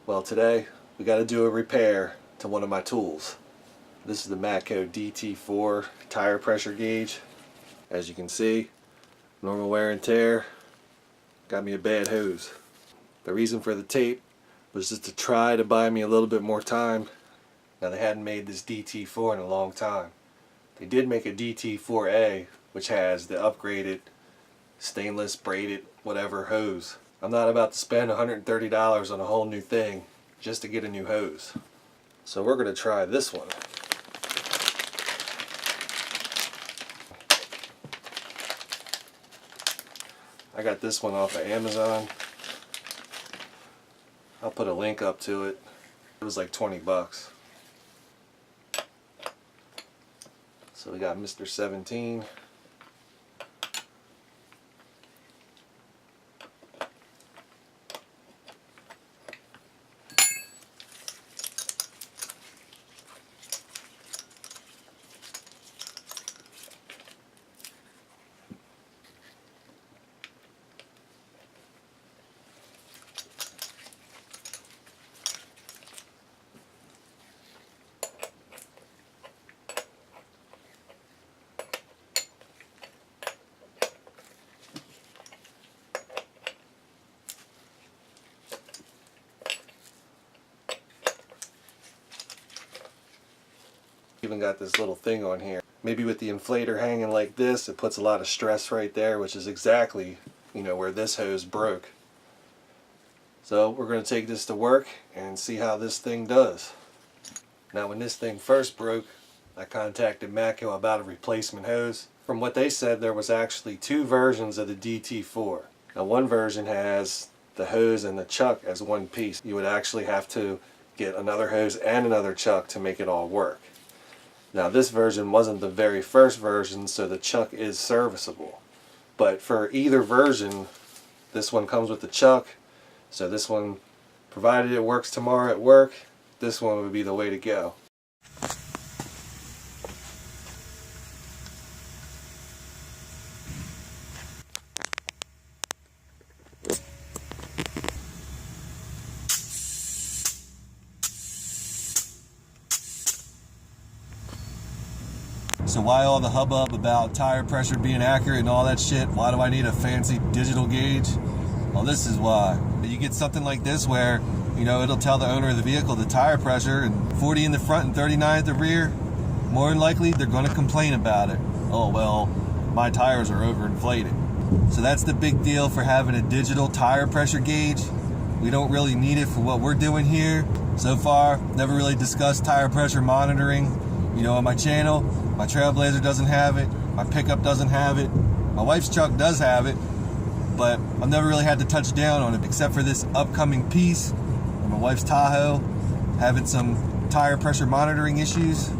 Well, today we got to do a repair to one of my tools. This is the Matco DT4 tire pressure gauge. As you can see, normal wear and tear got me a bad hose. The reason for the tape was just to try to buy me a little bit more time. Now, they hadn't made this DT4 in a long time. They did make a DT4A, which has the upgraded stainless braided whatever hose. I'm not about to spend $130 on a whole new thing just to get a new hose. So we're going to try this one. I got this one off of Amazon. I'll put a link up to it. It was like 20 bucks. So we got Mr. 17. Even got this little thing on here. Maybe with the inflator hanging like this, it puts a lot of stress right there, which is exactly, where this hose broke. So we're going to take this to work and see how this thing does. Now, when this thing first broke, I contacted Matco about a replacement hose. From what they said, there was actually two versions of the DT4. Now, one version has the hose and the chuck as one piece. You would actually have to get another hose and another chuck to make it all work. Now, this version wasn't the very first version, so the chuck is serviceable. But for either version, this one comes with the chuck. So this one, provided it works tomorrow at work, this one would be the way to go. So why all the hubbub about tire pressure being accurate and all that shit? Why do I need a fancy digital gauge? Well, this is why. You get something like this where, it'll tell the owner of the vehicle the tire pressure and 40 in the front and 39 at the rear. More than likely, they're going to complain about it. Oh, well, my tires are overinflated. So that's the big deal for having a digital tire pressure gauge. We don't really need it for what we're doing here. So far, never really discussed tire pressure monitoring. On my channel, my Trailblazer doesn't have it, my pickup doesn't have it, my wife's truck does have it, but I've never really had to touch down on it except for this upcoming piece, and my wife's Tahoe having some tire pressure monitoring issues.